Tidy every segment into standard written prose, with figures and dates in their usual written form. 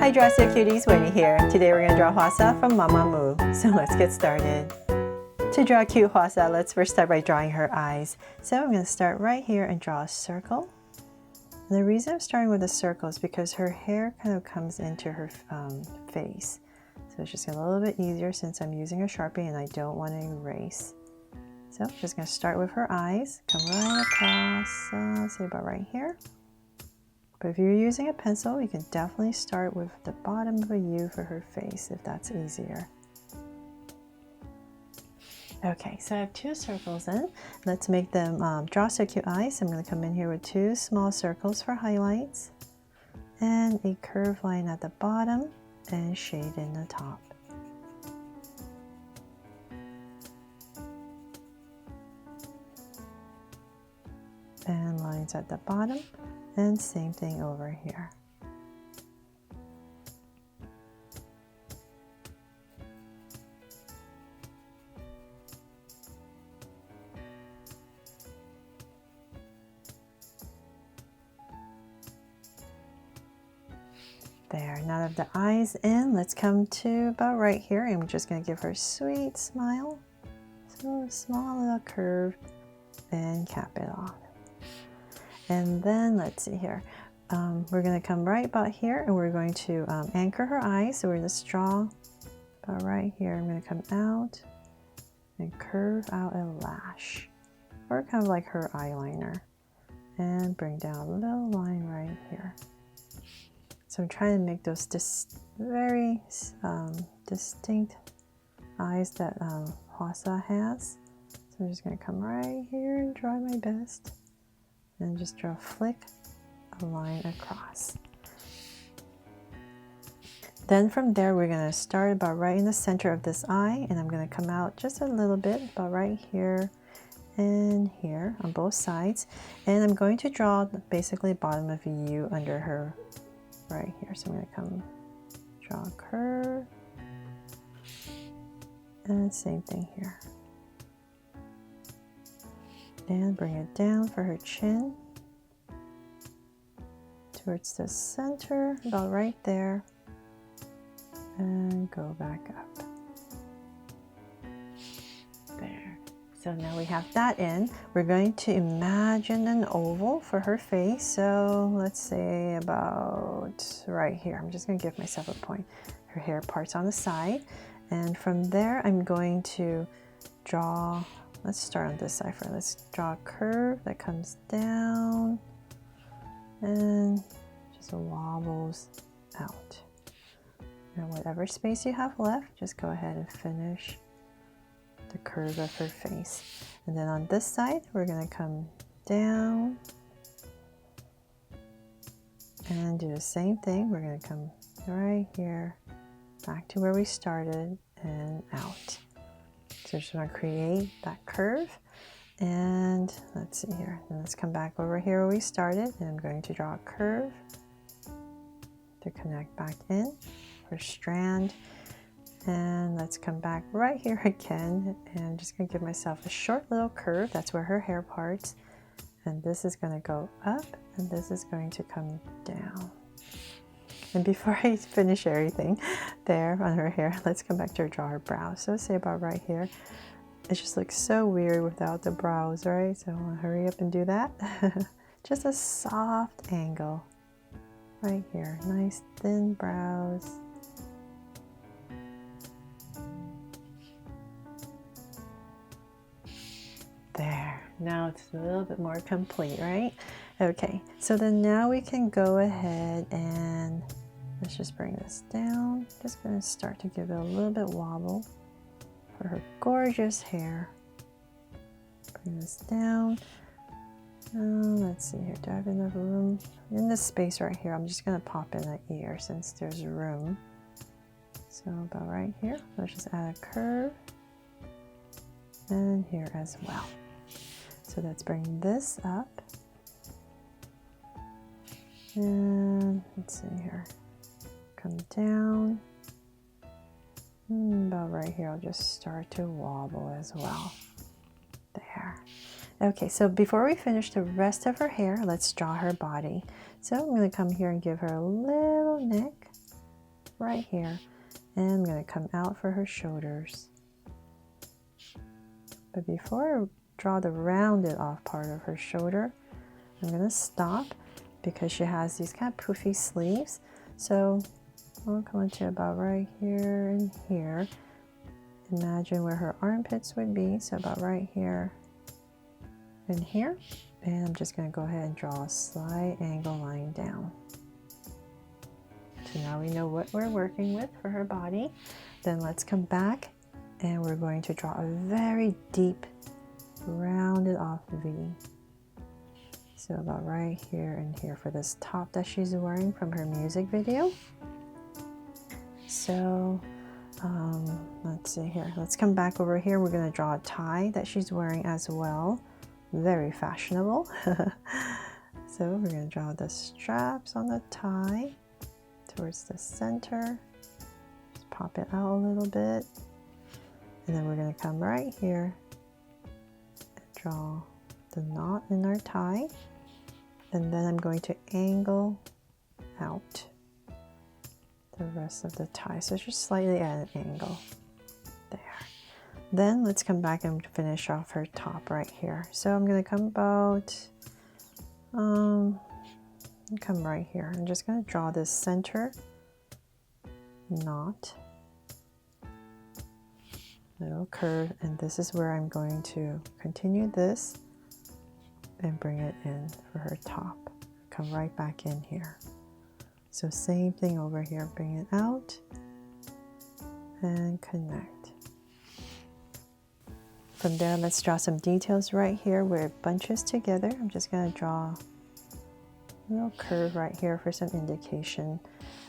Hi Draw So Cuties, Winnie here. Today we're going to draw Hwasa from Mamamoo. So let's get started. To draw cute Hwasa, let's first start by drawing her eyes. So I'm going to start right here and draw a circle. And the reason I'm starting with a circle is because her hair kind of comes into her face. So it's just a little bit easier since I'm using a Sharpie and I don't want to erase. So I'm just going to start with her eyes, come right across, say about right here. But if you're using a pencil, you can definitely start with the bottom of a U for her face if that's easier. Okay, so I have two circles in. Let's make them draw so cute eyes. I'm going to come in here with two small circles for highlights and a curved line at the bottom and shade in the top. And lines at the bottom, and same thing over here. There, now that the eyes in, let's come to about right here. I'm just going to give her a sweet smile. So a small little curve and cap it off. And then let's see here. We're going to come right about here and we're going to anchor her eyes. So we're going to draw about right here. I'm going to come out and curve out a lash, or kind of like her eyeliner, and bring down a little line right here. So I'm trying to make those very distinct eyes that Hwasa has. So I'm just going to come right here and try my best. And just draw a flick, a line across. Then from there, we're going to start about right in the center of this eye. And I'm going to come out just a little bit, about right here and here on both sides. And I'm going to draw basically bottom of a U under her right here. So I'm going to come draw a curve. And same thing here. And bring it down for her chin towards the center, about right there, and go back up. There. So now we have that in. We're going to imagine an oval for her face. So let's say about right here. I'm just going to give myself a point. Her hair parts on the side. And from there, I'm going to draw. Let's start on this side first. Let's draw a curve that comes down and just wobbles out. And whatever space you have left, just go ahead and finish the curve of her face. And then on this side, we're going to come down and do the same thing. We're going to come right here, back to where we started and out. So just want to create that curve, and let's see here. And let's come back over here where we started, and I'm going to draw a curve to connect back in for strand. And let's come back right here again, and I'm just going to give myself a short little curve. That's where her hair parts, and this is going to go up, and this is going to come down. And before I finish everything there on her hair, let's come back to her, draw her brows. So say about right here. It just looks so weird without the brows, right? So I'll hurry up and do that. Just a soft angle right here. Nice thin brows. There. Now it's a little bit more complete, right? Okay, so then now we can go ahead and let's just bring this down. Just going to start to give it a little bit wobble for her gorgeous hair. Bring this down. Let's see here. Do I have enough room? In this space right here, I'm just going to pop in an ear since there's room. So about right here, let's just add a curve. And here as well. So let's bring this up. And let's see here. Come down. About right here, I'll just start to wobble as well. There. Okay, so before we finish the rest of her hair, let's draw her body. So I'm going to come here and give her a little neck right here. And I'm going to come out for her shoulders. But before I draw the rounded off part of her shoulder, I'm going to stop because she has these kind of poofy sleeves. So I'll come into about right here and here. Imagine where her armpits would be, so about right here and here. And I'm just going to go ahead and draw a slight angle line down. So now we know what we're working with for her body. Then let's come back and we're going to draw a very deep, rounded off V. So about right here and here for this top that she's wearing from her music video. So let's see here. Let's come back over here. We're going to draw a tie that she's wearing as well. Very fashionable. So we're going to draw the straps on the tie towards the center. Just pop it out a little bit. And then we're going to come right here and draw the knot in our tie. And then I'm going to angle out the rest of the tie. So just slightly at an angle. There. Then let's come back and finish off her top right here. So I'm going to come about, come right here. I'm just going to draw this center knot, little curve, and this is where I'm going to continue this and bring it in for her top. Come right back in here. So same thing over here, bring it out and connect. From there, let's draw some details right here where it bunches together. I'm just going to draw a little curve right here for some indication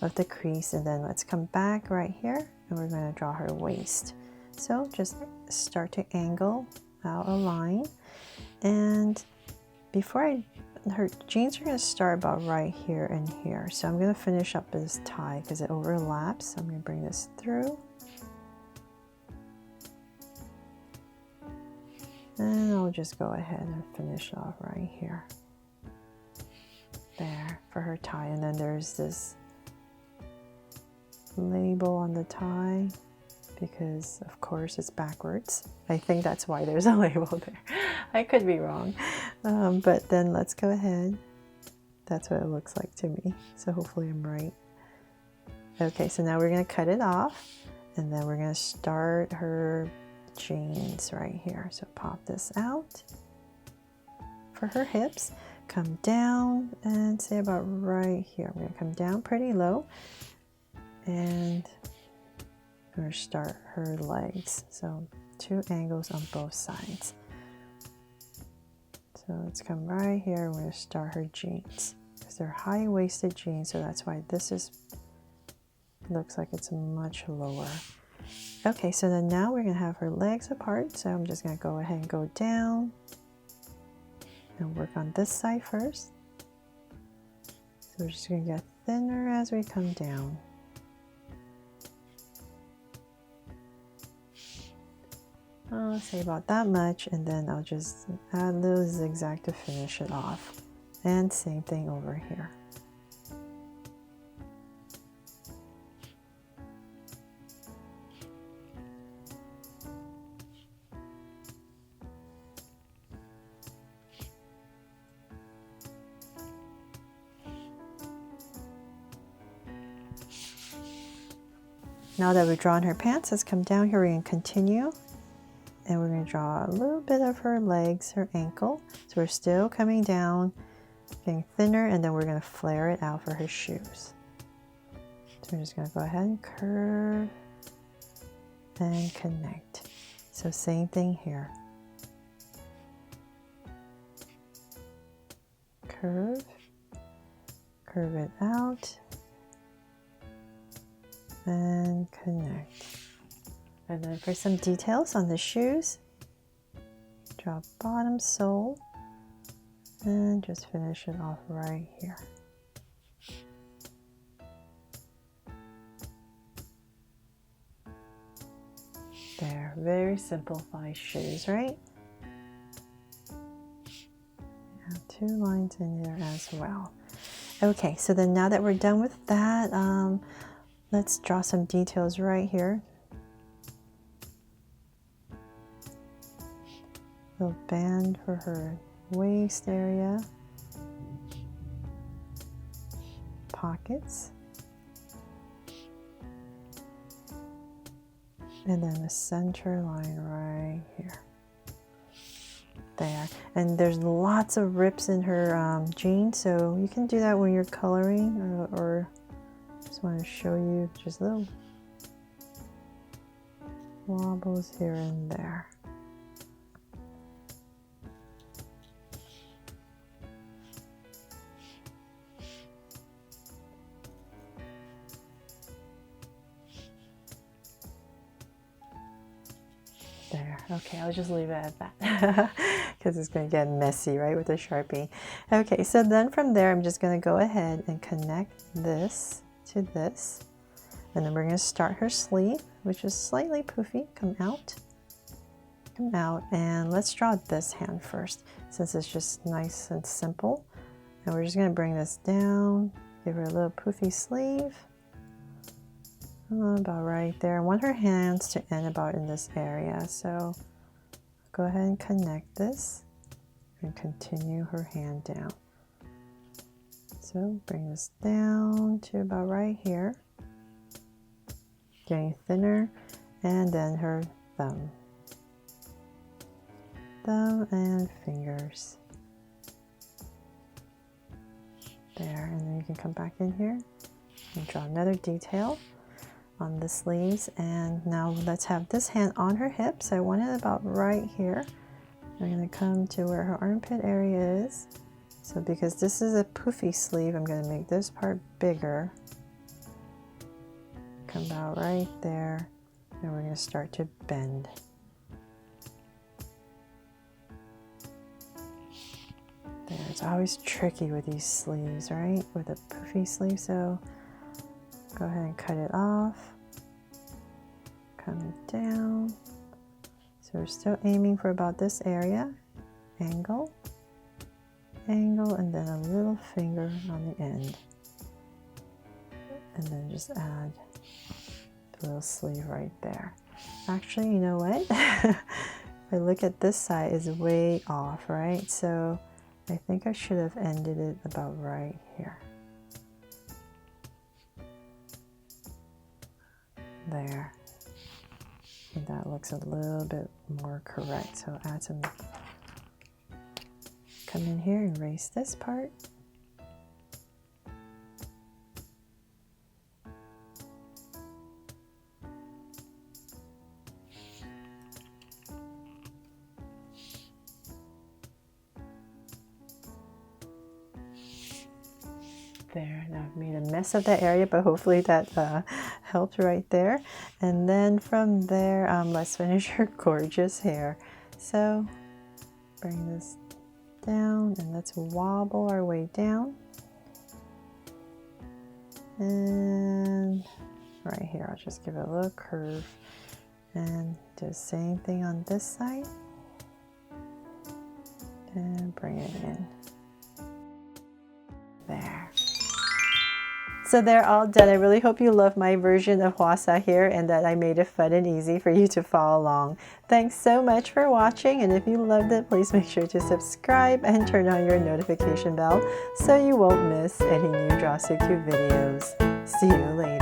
of the crease, and then let's come back right here and we're going to draw her waist. So just start to angle out a line, and before her jeans are going to start about right here and here. So I'm going to finish up this tie because it overlaps. So I'm going to bring this through. And I'll just go ahead and finish off right here. There for her tie. And then there's this label on the tie because of course it's backwards. I think that's why there's a label there. I could be wrong. But then let's go ahead. That's what it looks like to me. So hopefully I'm right. Okay, so now we're going to cut it off and then we're going to start her jeans right here. So pop this out for her hips. Come down and say about right here. We're going to come down pretty low and we're going to start her legs. So 2 angles on both sides. So let's come right here. We're going to start her jeans because they're high-waisted jeans, so that's why this looks like it's much lower. Okay, so then now we're going to have her legs apart. So I'm just going to go ahead and go down and work on this side first. So we're just going to get thinner as we come down. I'll say about that much, and then I'll just add a little zigzag to finish it off. And same thing over here. Now that we've drawn her pants, let's come down here. We're going to continue. And we're going to draw a little bit of her legs, her ankle. So we're still coming down, getting thinner, and then we're going to flare it out for her shoes. So we're just going to go ahead and curve and connect. So same thing here. Curve, curve it out, and connect. And then for some details on the shoes, draw bottom sole and just finish it off right here. There, very simplified shoes, right? Have 2 lines in there as well. Okay, so then now that we're done with that, let's draw some details right here. Little band for her waist area. Pockets. And then the center line right here. There. And there's lots of rips in her jeans, so you can do that when you're coloring, or just want to show you just little wobbles here and there. There. Okay, I'll just leave it at that because it's going to get messy, right, with the Sharpie. Okay, so then from there, I'm just going to go ahead and connect this to this. And then we're going to start her sleeve, which is slightly poofy. Come out, and let's draw this hand first, since it's just nice and simple. And we're just going to bring this down, give her a little poofy sleeve. About right there. I want her hands to end about in this area, so go ahead and connect this and continue her hand down. So bring this down to about right here, getting thinner, and then her thumb and fingers. There, and then you can come back in here and draw another detail on the sleeves. And now let's have this hand on her hips. I want it about right here. We're going to come to where her armpit area is. So because this is a poofy sleeve, I'm going to make this part bigger. Come about right there, and we're going to start to bend. There, it's always tricky with these sleeves, right? With a poofy sleeve, so go ahead and cut it off. Come down. So we're still aiming for about this area. Angle, angle, and then a little finger on the end. And then just add the little sleeve right there. Actually, you know what? If I look at this side, is way off, right? So I think I should have ended it about right here. There. And that looks a little bit more correct. So add some, come in here and erase this part. There, now I've made a mess of that area, but hopefully that helped right there. And then from there, let's finish her gorgeous hair. So bring this down and let's wobble our way down. And right here, I'll just give it a little curve and do the same thing on this side. And bring it in. There. So they're all done. I really hope you love my version of Hwasa here and that I made it fun and easy for you to follow along. Thanks so much for watching, and if you loved it, please make sure to subscribe and turn on your notification bell so you won't miss any new Draw So Cute videos. See you later.